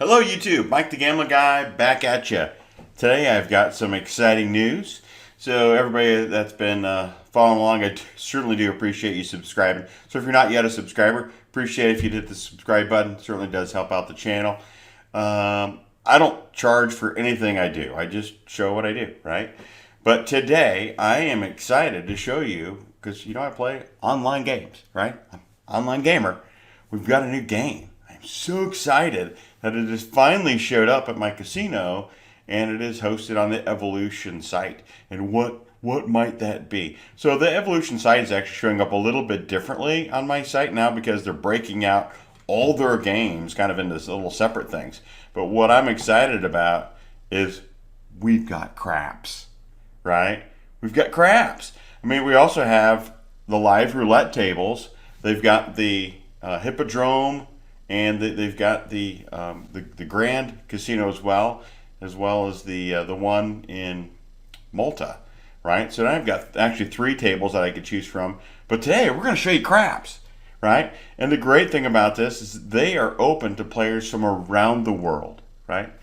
Hello YouTube, Mike the Gambling Guy back at you. Today I've got some exciting news. So everybody that's been following along, I certainly do appreciate you subscribing. So if you're not yet a subscriber, appreciate if you hit the subscribe button. It certainly does help out the channel. I don't charge for anything I do. I just show what I do, right? But today I am excited to show you, because you know I play online games, right? I'm an online gamer. We've got a new game. I'm so excited that it has finally showed up at my casino, and it is hosted on the Evolution site. And what might that be? So the Evolution site is actually showing up a little bit differently on my site now because they're breaking out all their games kind of into little separate things. But what I'm excited about is we've got craps, right? We've got craps. I mean, we also have the live roulette tables. They've got the Hippodrome, and they've got the Grand Casino as well as the one in Malta, right? So now I've got actually 3 tables that I could choose from. But today we're going to show you craps, right? And the great thing about this is they are open to players from around the world, right?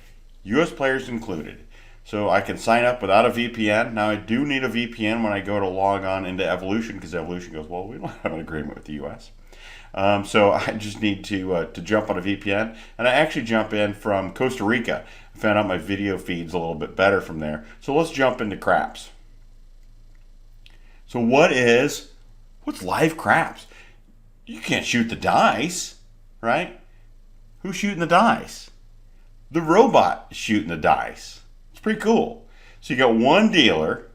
U.S. players included. So I can sign up without a VPN. Now I do need a VPN when I go to log on into Evolution, because Evolution goes, well, we don't have an agreement with the U.S. So I just need to jump on a VPN, and I actually jump in from Costa Rica. I found out my video feed's a little bit better from there. So let's jump into craps. So what's live craps? You can't shoot the dice, right? Who's shooting the dice? The robot is shooting the dice. It's pretty cool. So you got one dealer.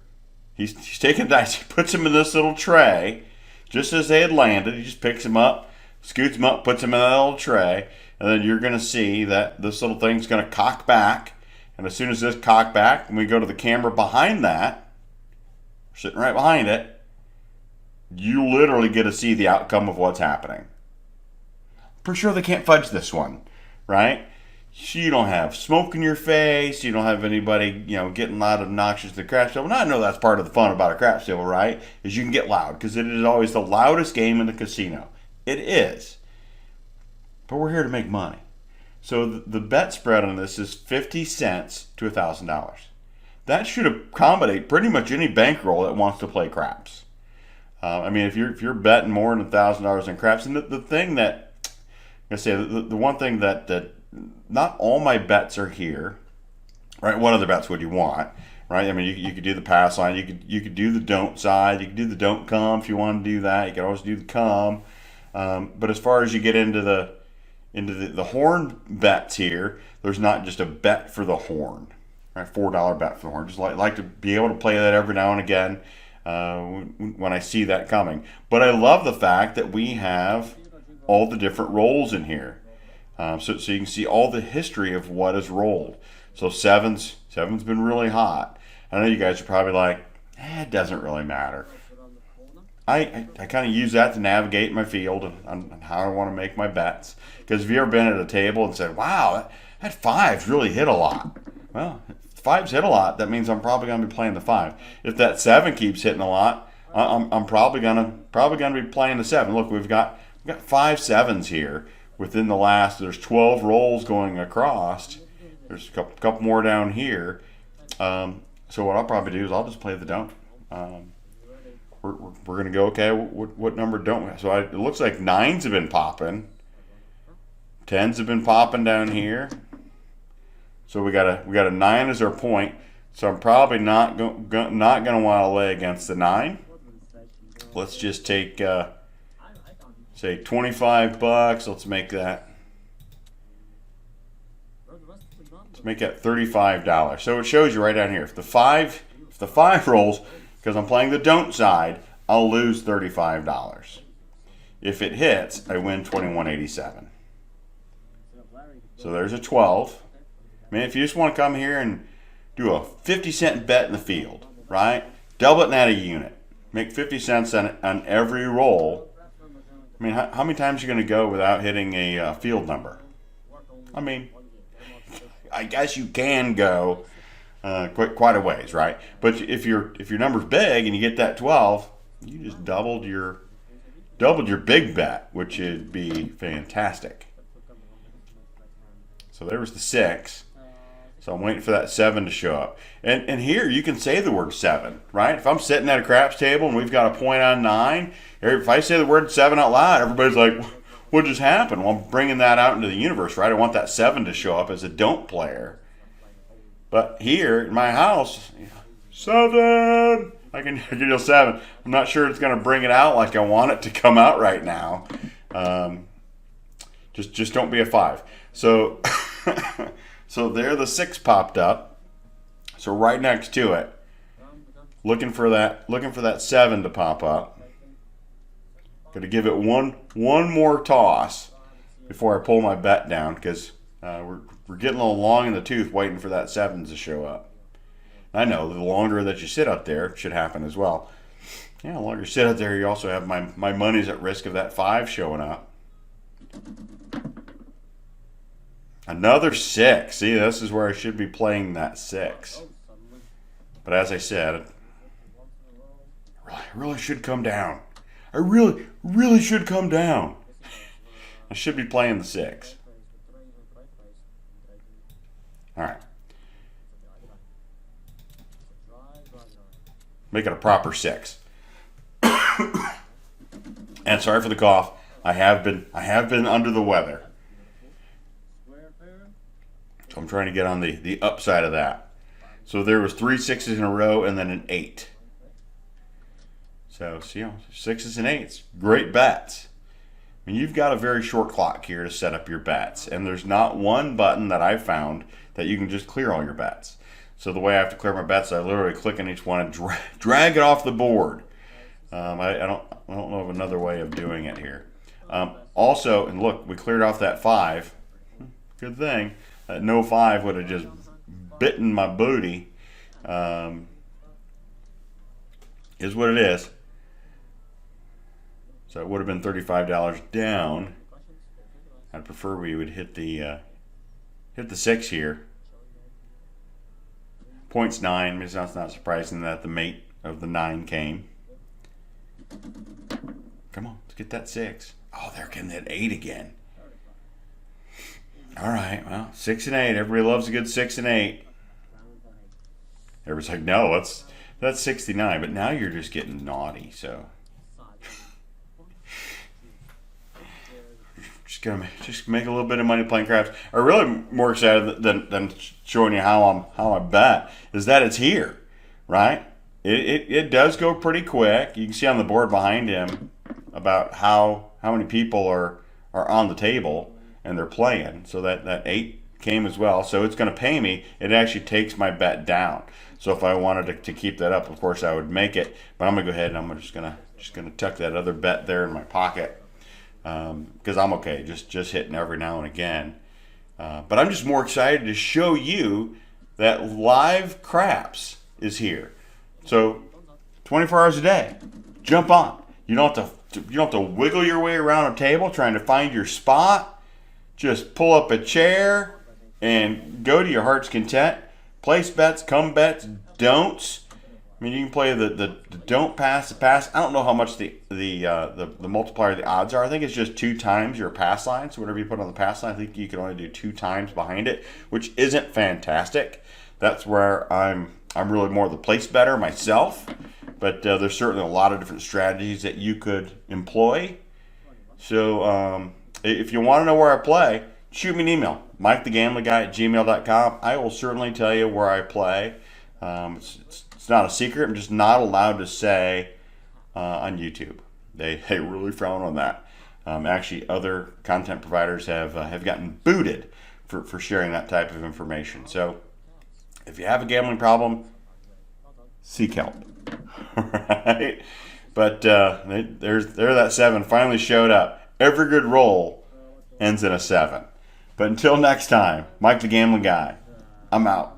He's taking the dice. He puts them in this little tray. Just as they had landed, he just picks them up, scoots them up, puts them in that little tray, and then you're going to see that this little thing's going to cock back. And as soon as this cock back, and we go to the camera behind that, sitting right behind it, you literally get to see the outcome of what's happening. Pretty sure they can't fudge this one, right? You don't have smoke in your face. You don't have anybody, getting loud, obnoxious at the craps table. And I know that's part of the fun about a craps table, right? Is you can get loud, because it is always the loudest game in the casino. It is. But we're here to make money. So the bet spread on this is 50 cents to $1,000. That should accommodate pretty much any bankroll that wants to play craps. I mean, if you're betting more than $1,000 in craps, and the thing that I say, the one thing that not all my bets are here, right? What other bets would you want, right? I mean, you could do the pass line, you could do the don't side, you could do the don't come if you want to do that. You could always do the come. But as far as you get into the horn bets here, there's not just a bet for the horn, right? $4 bet for the horn. Just like to be able to play that every now and again when I see that coming. But I love the fact that we have all the different rolls in here. So you can see all the history of what is rolled. So seven's been really hot. I know you guys are probably like, it doesn't really matter. I kind of use that to navigate my field and how I want to make my bets. Because if you've ever been at a table and said, wow, that 5's really hit a lot. Well, if 5's hit a lot, that means I'm probably going to be playing the 5. If that 7 keeps hitting a lot, I'm probably gonna be playing the 7. Look, we've got 5 7s here. Within the there's 12 rolls going across. There's a couple more down here. So what I'll probably do is I'll just play the don't. We're going to go, okay, what number don't we have? So it looks like 9s have been popping. 10s have been popping down here. So we got a 9 as our point. So I'm probably not going to want to lay against the 9. Let's just take... say $25. Let's make that $35. So it shows you right down here. If the 5 rolls, because I'm playing the don't side, I'll lose $35. If it hits, I win $21.87. So there's a 12. I mean, if you just want to come here and do a 50-cent bet in the field, right? Double it and add a unit. Make 50 cents on every roll. I mean, how many times are you going to go without hitting a field number? I mean, I guess you can go quite a ways, right? But if your number's big and you get that 12, you just doubled your big bet, which would be fantastic. So there was the 6. So I'm waiting for that 7 to show up. And here you can say the word 7, right? If I'm sitting at a craps table and we've got a point on 9, if I say the word 7 out loud, everybody's like, what just happened? Well, I'm bringing that out into the universe, right? I want that 7 to show up as a don't player. But here in my house, 7! I can yell 7. I'm not sure it's going to bring it out like I want it to come out right now. Just don't be a 5. So, so there the 6 popped up. So right next to it, looking for that 7 to pop up. Going to give it one more toss before I pull my bet down, because we're getting a little long in the tooth waiting for that 7 to show up. I know the longer that you sit up there, it should happen as well. Yeah, the longer you sit up there, you also have my money's at risk of that 5 showing up. Another 6. See, this is where I should be playing that 6. But as I said, I really should come down. I really should come down. I should be playing the 6. All right. Make it a proper 6. And sorry for the cough. I have been under the weather. So I'm trying to get on the upside of that. So there was 3 6s in a row and then an 8. So, 6s and 8s. Great bets. I mean, you've got a very short clock here to set up your bets. And there's not one button that I've found that you can just clear all your bets. So the way I have to clear my bets, I literally click on each one and drag it off the board. I don't know of another way of doing it here. Also, and look, we cleared off that 5. Good thing. That no 5 would have just bitten my booty. Is what it is. So it would have been $35 down. I'd prefer we would hit the 6 here. Points 9. It's not surprising that the mate of the 9 came. Come on, let's get that 6. Oh, they're getting that 8 again. All right, well, 6 and 8. Everybody loves a good 6 and 8. Everybody's like, no, that's 69. But now you're just getting naughty, so just make a little bit of money playing craps. I'm really more excited than showing you how I bet is that it's here, right? It does go pretty quick. You can see on the board behind him about how many people are on the table and they're playing. So that 8 came as well. So it's going to pay me. It actually takes my bet down. So if I wanted to keep that up, of course I would make it. But I'm going to go ahead and I'm just gonna tuck that other bet there in my pocket. Because I'm okay, just hitting every now and again. But I'm just more excited to show you that live craps is here. So 24 hours a day, jump on. You don't have to wiggle your way around a table trying to find your spot. Just pull up a chair and go to your heart's content. Place bets, come bets, don'ts. I mean, you can play the don't pass, the pass. I don't know how much the multiplier of the odds are. I think it's just 2 times your pass line. So whatever you put on the pass line, I think you can only do 2 times behind it, which isn't fantastic. That's where I'm really more the place better myself. But there's certainly a lot of different strategies that you could employ. So if you want to know where I play, shoot me an email, MikeTheGamblingGuy@gmail.com. I will certainly tell you where I play. It's not a secret. I'm just not allowed to say on YouTube. They really frown on that. Actually, other content providers have gotten booted for sharing that type of information. So if you have a gambling problem, seek help. Right? But there that 7 finally showed up. Every good roll ends in a 7. But until next time, Mike the Gambling Guy, I'm out.